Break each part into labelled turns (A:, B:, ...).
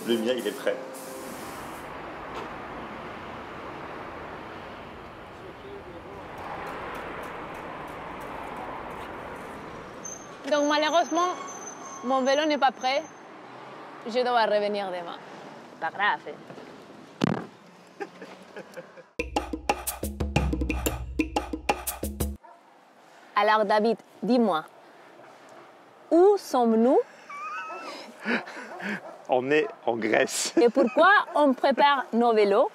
A: Le mien, il est prêt.
B: Donc malheureusement, mon vélo n'est pas prêt. Je dois revenir demain. Pas grave. Alors David, dis-moi, où sommes-nous?
A: On est en Grèce.
B: Et pourquoi on prépare nos vélos?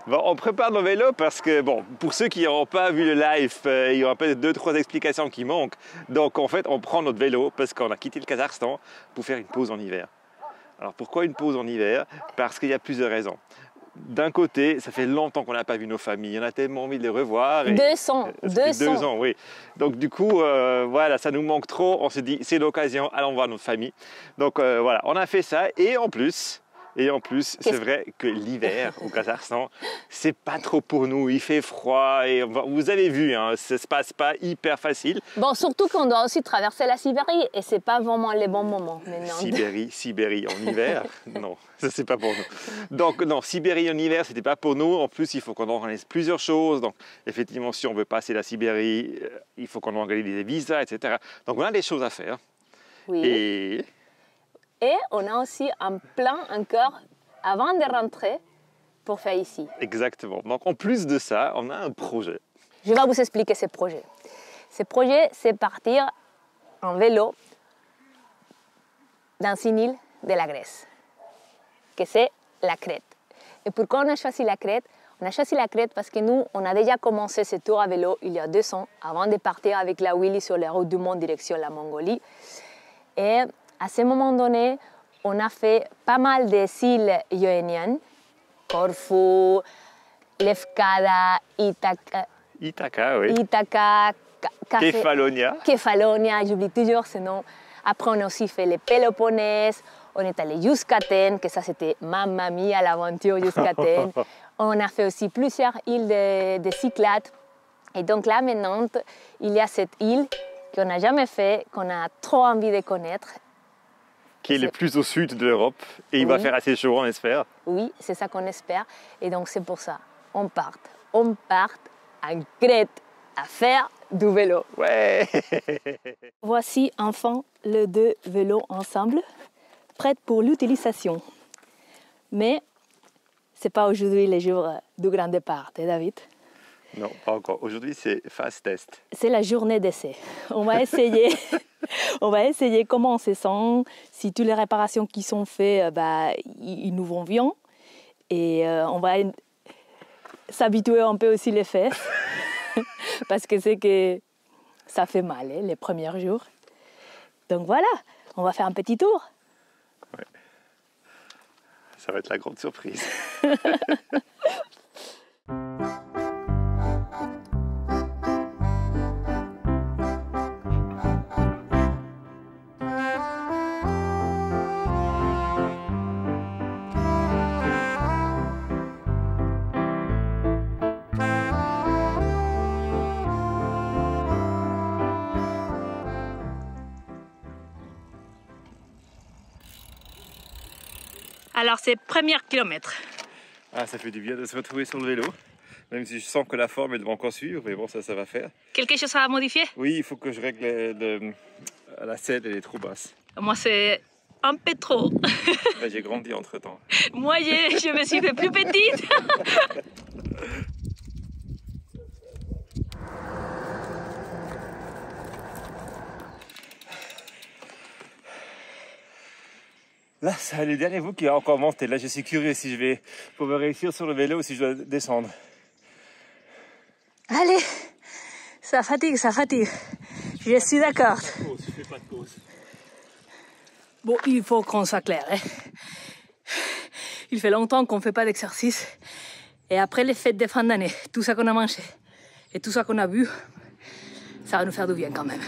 A: Bon, on prépare nos vélos parce que, bon, pour ceux qui n'auront pas vu le live, il y aura peut-être 2-3 explications qui manquent. Donc, en fait, on prend notre vélo parce qu'on a quitté le Kazakhstan pour faire une pause en hiver. Alors, pourquoi une pause en hiver? Parce qu'il y a plusieurs raisons. D'un côté, ça fait longtemps qu'on n'a pas vu nos familles. On a tellement envie de les revoir.
B: 200.
A: 2 ans, oui. Donc, du coup, voilà, ça nous manque trop. On se dit, c'est l'occasion, allons voir notre famille. Donc, voilà, on a fait ça. Et en plus, c'est vrai que l'hiver au Kazakhstan, c'est pas trop pour nous. Il fait froid et vous avez vu, hein, ça se passe pas hyper facile.
B: Bon, surtout qu'on doit aussi traverser la Sibérie et c'est pas vraiment les bons moments maintenant.
A: Sibérie en hiver, non, ça c'est pas pour nous. Donc non, Sibérie en hiver, c'était pas pour nous. En plus, il faut qu'on organise plusieurs choses. Donc effectivement, si on veut passer la Sibérie, il faut qu'on organise des visas, etc. Donc on a des choses à faire.
B: Oui. Et on a aussi un plan encore avant de rentrer pour faire ici.
A: Exactement. Donc en plus de ça, on a un projet.
B: Je vais vous expliquer ce projet. Ce projet, c'est partir en vélo dans une île de la Grèce, que c'est la Crète. Et pourquoi on a choisi la Crète? On a choisi la Crète parce que nous, on a déjà commencé ce tour à vélo il y a 2 ans, avant de partir avec la Willy sur les routes du monde direction la Mongolie. Et à ce moment donné, on a fait pas mal des îles ioniennes, Corfou, Lefkada,
A: Ithaca, oui.
B: Ithaca, Kefalonia, j'oublie toujours ce nom. Après, on a aussi fait les Péloponnèse, on est allé Yucatan, que ça c'était Mamma Mia, l'aventure Yucatan. On a fait aussi plusieurs îles de Cyclades. Et donc là, maintenant, il y a cette île qu'on n'a jamais fait, qu'on a trop envie de connaître.
A: Qui est le plus au sud de l'Europe. Et il va faire assez chaud, on espère.
B: Oui, c'est ça qu'on espère. Et donc c'est pour ça, on part en Crète à faire du vélo.
A: Ouais.
B: Voici enfin les 2 vélos ensemble, prêts pour l'utilisation. Mais ce n'est pas aujourd'hui le jour du grand départ, hein, David?
A: Non, pas encore. Aujourd'hui, c'est fast test.
B: C'est la journée d'essai. On va essayer, comment on se sent, si toutes les réparations qui sont faites, ils nous vont bien. Et on va s'habituer un peu aussi les fesses, parce que c'est que ça fait mal hein, les premiers jours. Donc voilà, on va faire un petit tour.
A: Ouais. Ça va être la grande surprise.
B: Alors c'est premier kilomètre.
A: Ah, ça fait du bien de se retrouver sur le vélo. Même si je sens que la forme elle va encore suivre, mais bon, ça va faire.
B: Quelque chose à modifier?
A: Oui, il faut que je règle la selle, elle est trop basse.
B: Moi c'est un peu trop.
A: J'ai grandi entre temps.
B: Moi je me suis fait plus petite.
A: Là, c'est le dernier bout qui a encore monté. Là, je suis curieux si je vais pouvoir réussir sur le vélo ou si je dois descendre.
B: Allez, ça fatigue, ça fatigue. Je suis d'accord.
A: Je fais pas de pause.
B: Bon, il faut qu'on soit clair. Hein. Il fait longtemps qu'on ne fait pas d'exercice. Et après les fêtes de fin d'année, tout ça qu'on a mangé et tout ça qu'on a bu, ça va nous faire du bien quand même.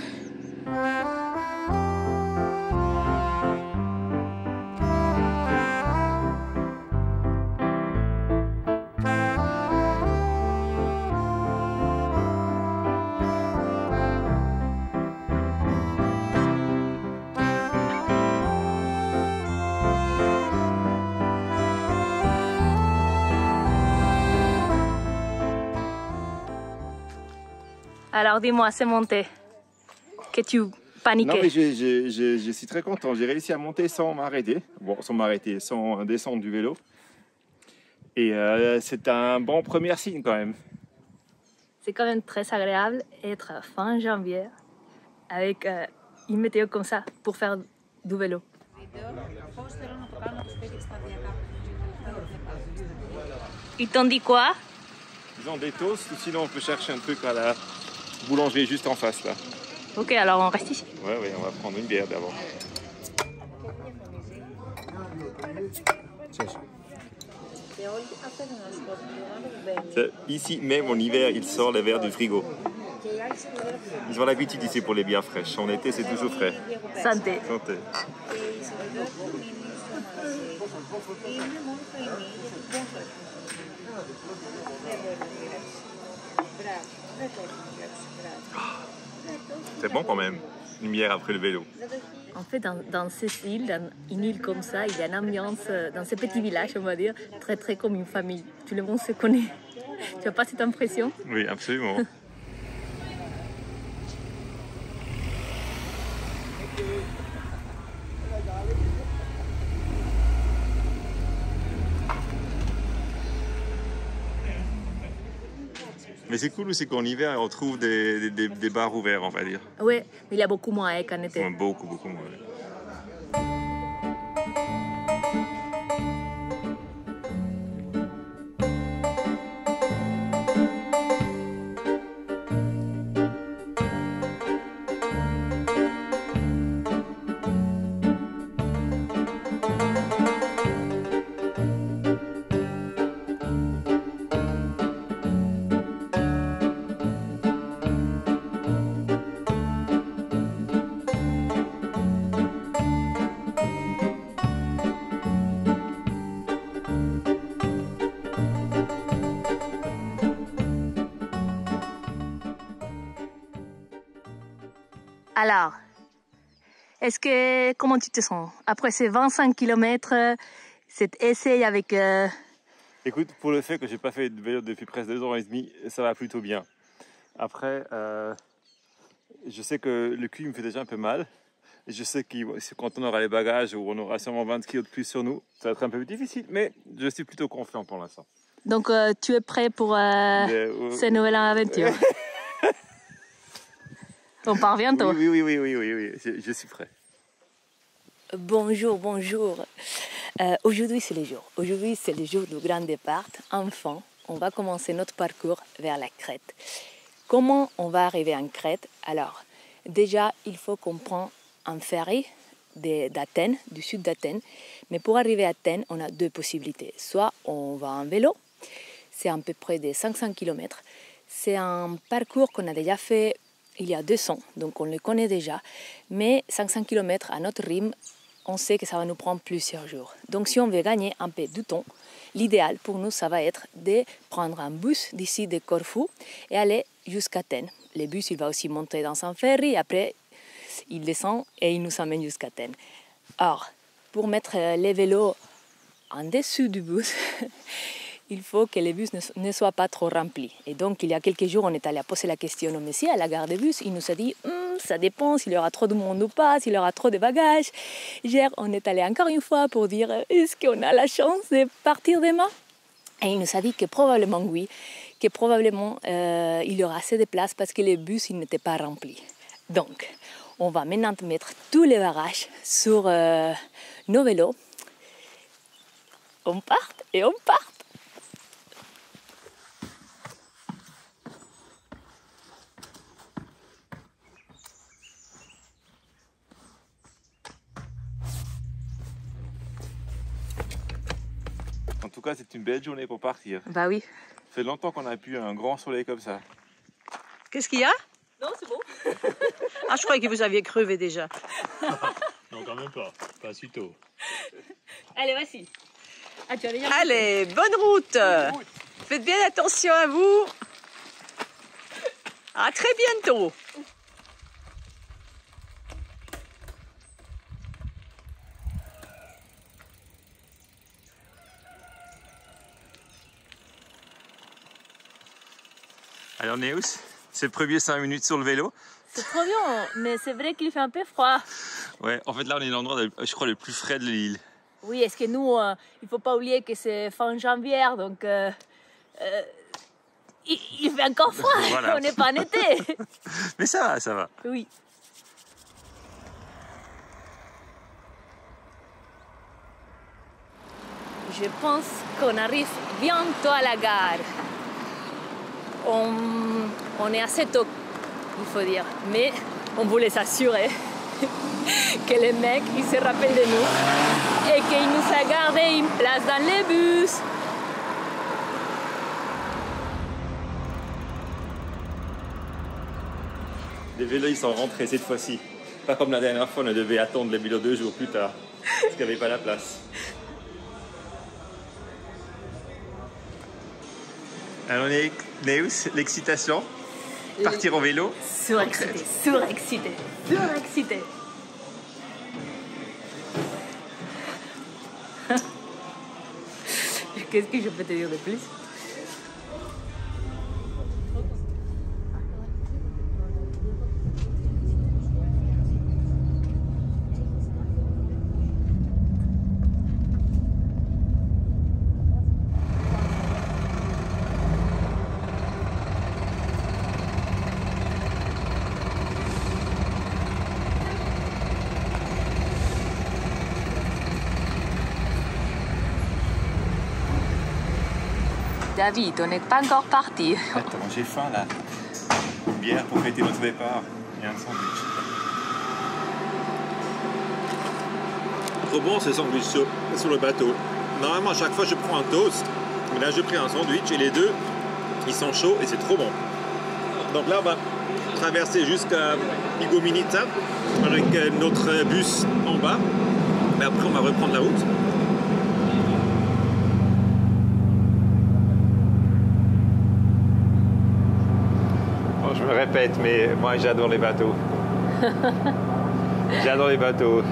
B: Alors dis-moi, c'est monté. Que tu paniquais?
A: Non, mais je suis très content. J'ai réussi à monter sans m'arrêter. Bon, sans m'arrêter, sans descendre du vélo. Et c'est un bon premier signe quand même.
B: C'est quand même très agréable d'être fin janvier avec une météo comme ça pour faire du vélo. Ils t'ont dit quoi?
A: Ils ont des toasts ou sinon on peut chercher un truc à la boulangerie juste en face là.
B: Ok, alors on reste ici.
A: Ouais, on va prendre une bière d'abord. Ici même en hiver, ils sortent les verres du frigo. Ils ont l'habitude ici pour les bières fraîches. En été, c'est toujours frais.
B: Santé.
A: Santé. C'est bon quand même, une bière après le vélo.
B: En fait, dans ces îles, dans une île comme ça, il y a une ambiance, dans ces petits villages, on va dire, très très comme une famille. Tout le monde se connaît. Tu n'as pas cette impression?
A: Oui, absolument. Mais c'est cool aussi qu'en hiver, on trouve des bars ouverts, on va dire.
B: Oui, mais il y a beaucoup moins qu'en été.
A: Ouais, beaucoup moins.
B: Alors, comment tu te sens après ces 25 km, cet essai avec...
A: Écoute, pour le fait que j'ai pas fait de vélo depuis presque 2 ans et demi, ça va plutôt bien. Après, je sais que le cul me fait déjà un peu mal. Et je sais que quand on aura les bagages ou on aura sûrement 20 kg de plus sur nous, ça va être un peu difficile, mais je suis plutôt confiant pour l'instant.
B: Donc tu es prêt pour cette nouvelle aventure? On part bientôt.
A: Oui, je suis prêt.
B: Bonjour. Aujourd'hui c'est le jour. Aujourd'hui c'est le jour du grand départ. Enfin, on va commencer notre parcours vers la Crète. Comment on va arriver en Crète? Alors, déjà, il faut qu'on prenne un ferry d'Athènes, du sud d'Athènes. Mais pour arriver à Athènes, on a deux possibilités. Soit on va en vélo, c'est à peu près de 500 km. C'est un parcours qu'on a déjà fait il y a 200, donc on le connaît déjà. Mais 500 km à notre rythme, on sait que ça va nous prendre plusieurs jours. Donc si on veut gagner un peu de temps, l'idéal pour nous, ça va être de prendre un bus d'ici de Corfou et aller jusqu'à Athènes. Le bus, il va aussi monter dans un ferry, après il descend et il nous amène jusqu'à Athènes. Or, pour mettre les vélos en dessous du bus, il faut que le bus ne soit pas trop rempli. Et donc, il y a quelques jours, on est allé poser la question au monsieur à la gare de bus. Il nous a dit, ça dépend s'il y aura trop de monde ou pas, s'il y aura trop de bagages. Hier, on est allé encore une fois pour dire, est-ce qu'on a la chance de partir demain? Et il nous a dit que probablement oui, que probablement il y aura assez de place parce que le bus n'était pas rempli. Donc, on va maintenant mettre tous les bagages sur nos vélos. On part et on part.
A: En tout cas, c'est une belle journée pour partir.
B: Bah oui.
A: Ça fait longtemps qu'on a pu un grand soleil comme ça.
C: Qu'est-ce qu'il y a?
B: Non, c'est bon.
C: Ah, je croyais que vous aviez crevé déjà.
D: Non, quand même pas. Pas si tôt.
B: Allez, vas-y. Ah, tu as déjà...
C: Allez, bonne route. Faites bien attention à vous. À très bientôt.
A: Alors Néus, C'est le premier 5 minutes sur le vélo.
B: C'est trop bien, mais c'est vrai qu'il fait un peu froid.
A: Ouais, en fait là on est l'endroit, je crois, le plus frais de l'île.
B: Oui, est-ce que nous, il ne faut pas oublier que c'est fin janvier, donc il fait encore froid,
A: Voilà.
B: on n'est pas en été.
A: Mais ça va, ça va.
B: Oui. Je pense qu'on arrive bientôt à la gare. On est assez tôt, il faut dire, mais on voulait s'assurer que le mec il se rappelle de nous et qu'il nous a gardé une place dans le bus.
A: Les vélos ils sont rentrés cette fois-ci. Pas comme la dernière fois, on devait attendre les vélos 2 jours plus tard parce qu'il n'y avait pas la place. Alors on est où? L'excitation? Partir en vélo?
B: Surexcité, surexcité, surexcité. Qu'est-ce que je peux te dire de plus? David, on n'est pas encore parti.
A: Attends, j'ai faim là. Une bière pour fêter notre départ et un sandwich. Trop bon ce sandwich sur le bateau. Normalement à chaque fois je prends un toast, mais là j'ai pris un sandwich et les deux ils sont chauds et c'est trop bon. Donc là on va traverser jusqu'à Igominita avec notre bus en bas, mais après on va reprendre la route. Je me répète, mais moi j'adore les bateaux. J'adore les bateaux.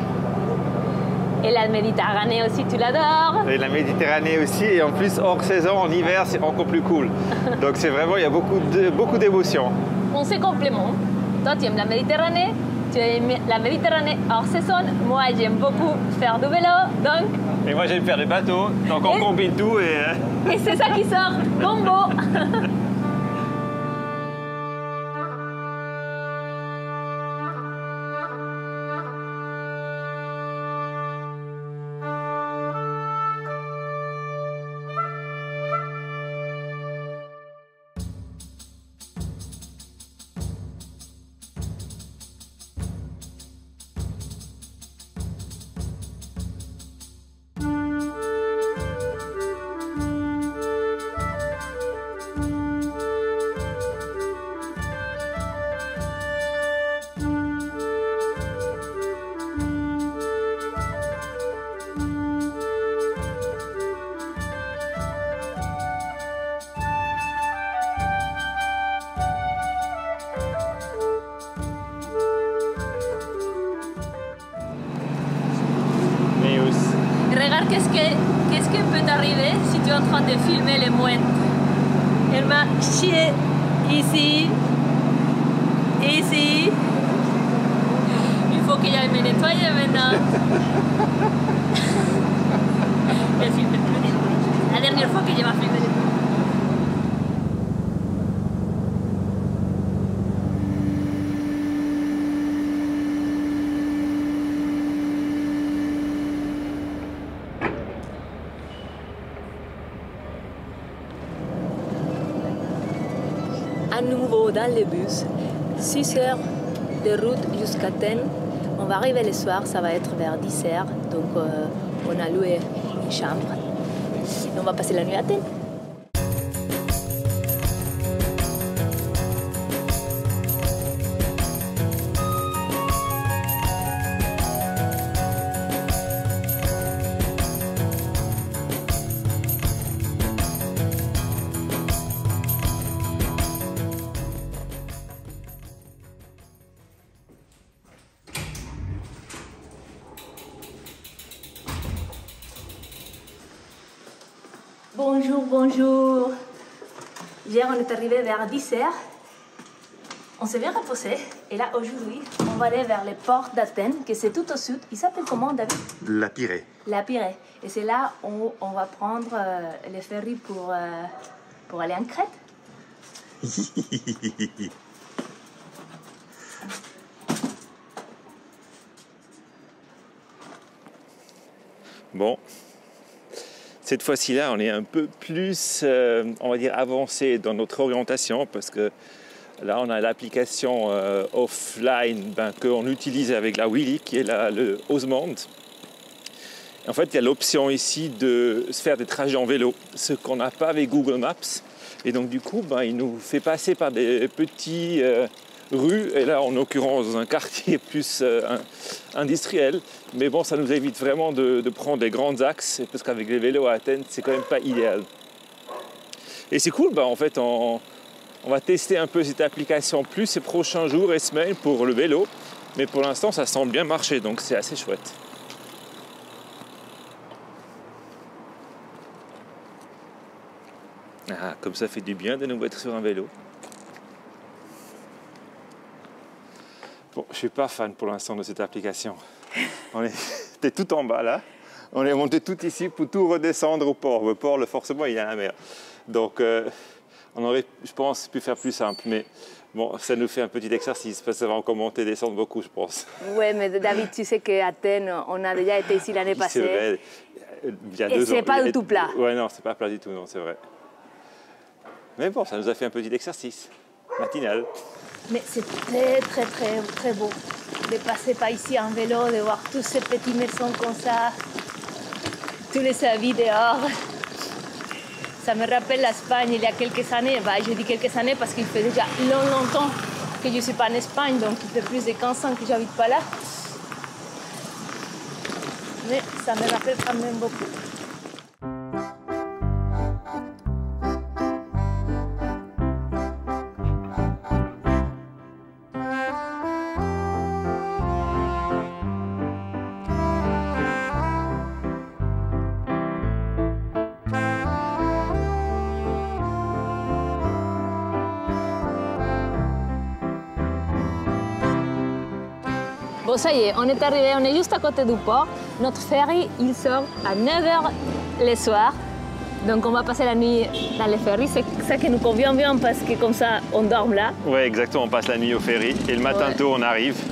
B: Et la Méditerranée aussi, tu l'adores?
A: Et la Méditerranée aussi, et en plus hors saison, en hiver, c'est encore plus cool. Donc c'est vraiment, il y a beaucoup d'émotions.
B: On se complémente. Toi, tu aimes la Méditerranée, tu aimes la Méditerranée hors saison. Moi, j'aime beaucoup faire du vélo, donc...
A: Et moi j'aime faire des bateaux, donc on combine tout et...
B: Et c'est ça qui sort, combo. Regarde qu'est-ce qui peut t'arriver si tu es en train de filmer les mouettes. Elle m'a chié ici, ici. Il faut que j'aille me nettoyer maintenant. Je filme plus. La dernière fois que je m'ai filmé. À nouveau dans le bus, 6 heures de route jusqu'à Athènes. On va arriver le soir, ça va être vers 10 heures. Donc on a loué une chambre et on va passer la nuit à Athènes. Bonjour, bonjour. Hier, on est arrivé vers 10 heures. On s'est bien reposé et là aujourd'hui on va aller vers les ports d'Athènes, que c'est tout au sud. Il s'appelle comment, David?
A: La Pirée.
B: La Pirée. Et c'est là où on va prendre le ferry pour aller en Crète.
A: Bon, cette fois-ci-là, on est un peu plus, on va dire, avancé dans notre orientation parce que là, on a l'application offline qu'on utilise avec la Wheelie, qui est le Osmond. En fait, il y a l'option ici de se faire des trajets en vélo, ce qu'on n'a pas avec Google Maps. Et donc, du coup, il nous fait passer par des petits rues, et là, en l'occurrence, dans un quartier plus industriel. Mais bon, ça nous évite vraiment de prendre des grands axes, parce qu'avec les vélos à Athènes, c'est quand même pas idéal. Et c'est cool, en fait, on va tester un peu cette application plus ces prochains jours et semaines pour le vélo. Mais pour l'instant, ça semble bien marcher, donc c'est assez chouette. Ah, comme ça fait du bien de nous être sur un vélo. Bon, je ne suis pas fan pour l'instant de cette application. On était tout en bas là. On est monté tout ici pour tout redescendre au port. Le port, forcément, il y a la mer. Donc, on aurait, je pense, pu faire plus simple. Mais bon, ça nous fait un petit exercice parce que ça va encore monter et descendre beaucoup, je pense.
B: Oui, mais David, tu sais qu'à Athènes, on a déjà été ici l'année passée.
A: C'est vrai. Il y a 2 ans.
B: Et c'est pas du tout plat.
A: Ouais, non, c'est pas plat du tout, non, c'est vrai. Mais bon, ça nous a fait un petit exercice matinal.
B: Mais c'est très beau de passer par ici en vélo, de voir toutes ces petites maisons comme ça, tous les avis dehors. Ça me rappelle l'Espagne il y a quelques années. Je dis quelques années parce qu'il fait déjà longtemps que je ne suis pas en Espagne, donc il fait plus de 15 ans que je n'habite pas là. Mais ça me rappelle quand même beaucoup. Bon, ça y est, on est arrivé, on est juste à côté du port. Notre ferry, il sort à 9h le soir. Donc on va passer la nuit dans le ferry. C'est ça qui nous convient bien parce que comme ça, on dort là.
A: Oui, exactement, on passe la nuit au ferry et le matin tôt, on arrive.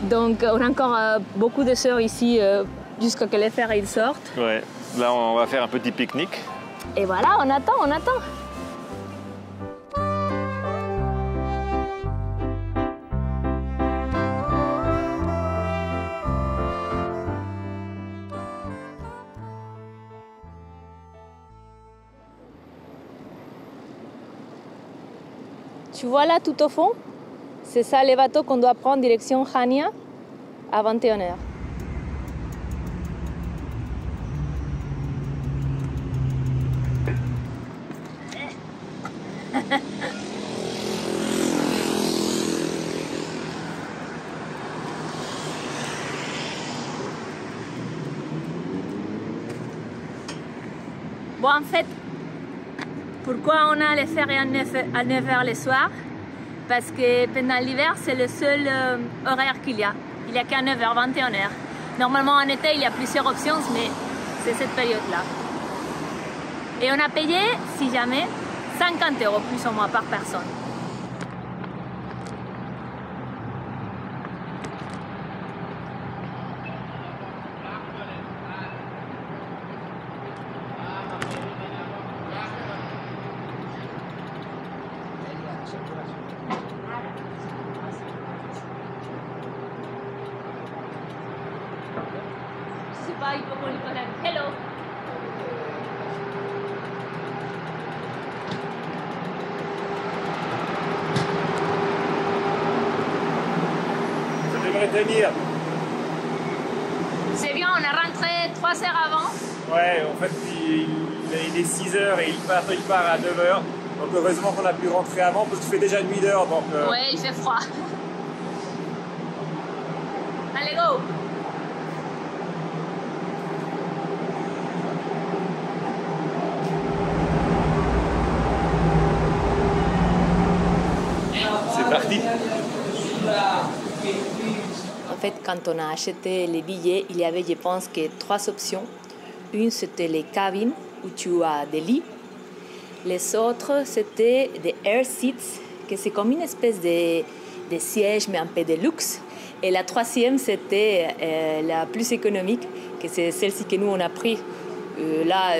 B: Donc on a encore beaucoup de heures ici jusqu'à ce que le ferry sorte.
A: Ouais, là on va faire un petit pique-nique.
B: Et voilà, on attend, on attend. Tu vois là tout au fond, c'est ça le bateau qu'on doit prendre direction Chania à 21h. Bon, en fait, pourquoi on a les ferries à 9h le soir? Parce que pendant l'hiver, c'est le seul horaire qu'il y a. Il n'y a qu'à 9h, 21h. Normalement, en été, il y a plusieurs options, mais c'est cette période-là. Et on a payé, si jamais, 50 € plus ou moins par personne. Hello.
A: Ça devrait tenir.
B: C'est bien, on est rentré 3 heures avant.
A: Ouais, en fait, il est 6 h et il part à 9 h. Donc heureusement qu'on a pu rentrer avant parce qu'il fait déjà nuit d'heure.
B: Ouais, il fait froid. Allez, go!
A: C'est parti.
B: En fait, quand on a acheté les billets, il y avait, je pense, que 3 options. Une, c'était les cabines, où tu as des lits. Les autres, c'était des air seats, que c'est comme une espèce de siège, mais un peu de luxe. Et la troisième, c'était la plus économique, que c'est celle-ci que nous, on a pris. Là,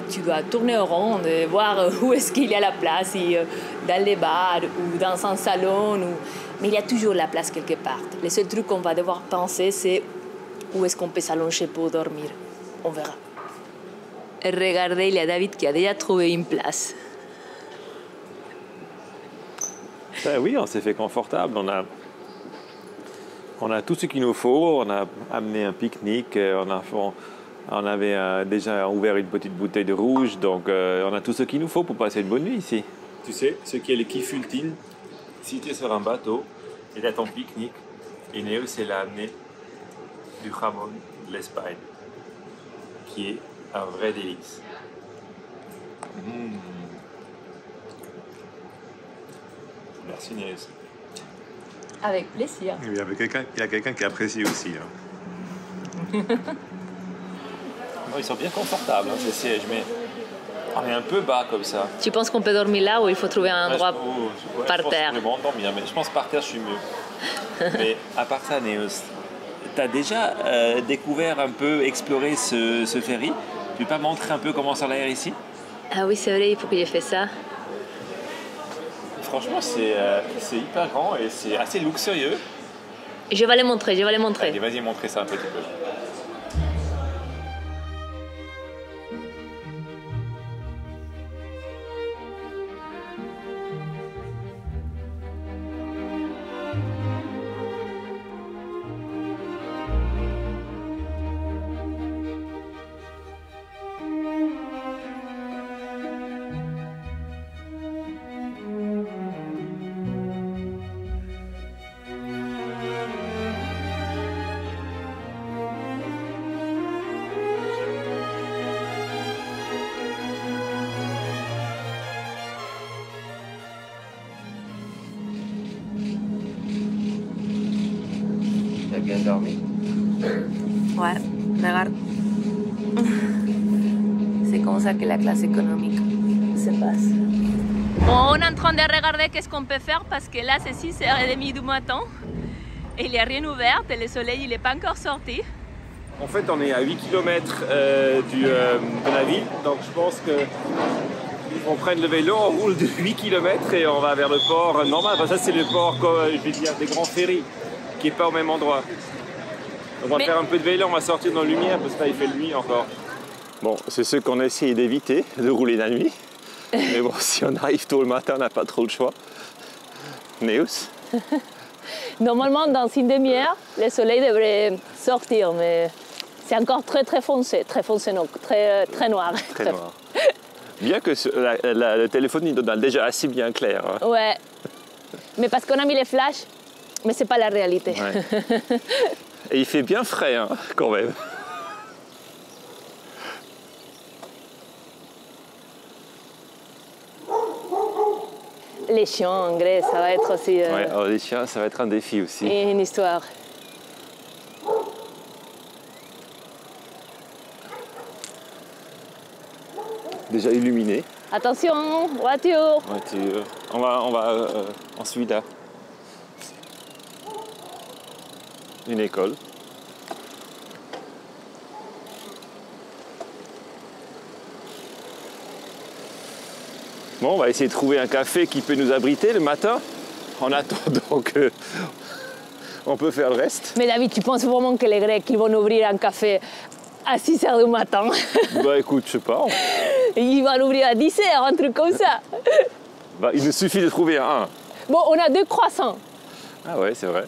B: tu dois tourner en rond, voir où est-ce qu'il y a la place, dans les bars ou dans un salon. Mais il y a toujours la place quelque part. Le seul truc qu'on va devoir penser, c'est où est-ce qu'on peut s'allonger pour dormir. On verra. Regardez, il y a David qui a déjà trouvé une place.
A: Ben oui, on s'est fait confortable. On a tout ce qu'il nous faut. On a amené un pique-nique. On avait déjà ouvert une petite bouteille de rouge. Donc, on a tout ce qu'il nous faut pour passer une bonne nuit ici. Tu sais, ce qui est le kiff ultime, si tu es sur un bateau et tu as ton pique-nique, et Neus, elle a amené du jamon de l'Espagne, qui est un vrai délice. Merci Neus.
B: Avec plaisir.
A: Il y a quelqu'un qui apprécie aussi. Ils sont bien confortables, ces sièges, mais on est un peu bas comme ça.
B: Tu penses qu'on peut dormir là ou il faut trouver un endroit par terre?
A: Je pense dormir, mais je pense par terre, je suis mieux. Mais à part ça, Neus, tu as déjà découvert un peu, exploré ce ferry. Tu peux pas montrer un peu comment ça a l'air ici?
B: Ah oui, c'est vrai, il faut que j'ai fait ça.
A: Franchement, c'est hyper grand et c'est assez luxurieux.
B: Je vais les montrer, je vais les montrer.
A: Allez, vas-y, montrer ça un petit peu. Bien dormi.
B: Ouais, regarde. C'est comme ça que la classe économique se passe. Bon, on est en train de regarder qu'est-ce qu'on peut faire parce que là c'est 6h30 du matin et il n'y a rien ouvert et le soleil il n'est pas encore sorti.
A: En fait, on est à 8 km de la ville, donc je pense qu'on prenne le vélo, on roule de 8 km et on va vers le port normal. Enfin, ça c'est le port, je vais dire, des grands ferries, qui n'est pas au même endroit. On va faire un peu de vélo, on va sortir dans la lumière parce que là il fait nuit encore. Bon, c'est ce qu'on a essayé d'éviter, de rouler la nuit. Mais bon, si on arrive tôt le matin, on n'a pas trop le choix. Neus?
B: Normalement, dans une demi-heure, le soleil devrait sortir, mais c'est encore très foncé, non, très noir.
A: Très noir. Bien que le téléphone il donne déjà assez bien clair. Hein.
B: Ouais, mais parce qu'on a mis les flashs, mais c'est pas la réalité.
A: Ouais. Et il fait bien frais, hein, quand même.
B: Les chiens en Grèce, ça va être aussi...
A: Ouais, alors les chiens, ça va être un défi aussi.
B: Et une histoire.
A: Déjà illuminé.
B: Attention, voiture.
A: Voiture. On va en celui-là. Une école. Bon, on va essayer de trouver un café qui peut nous abriter le matin, en attendant que on peut faire le reste.
B: Mais David, tu penses vraiment que les Grecs ils vont ouvrir un café à 6h du matin?
A: Bah écoute, je sais pas.
B: Ils vont l'ouvrir à 10h, un truc comme ça.
A: Bah, il nous suffit de trouver un.
B: Bon, on a 2 croissants.
A: Ah ouais, c'est vrai.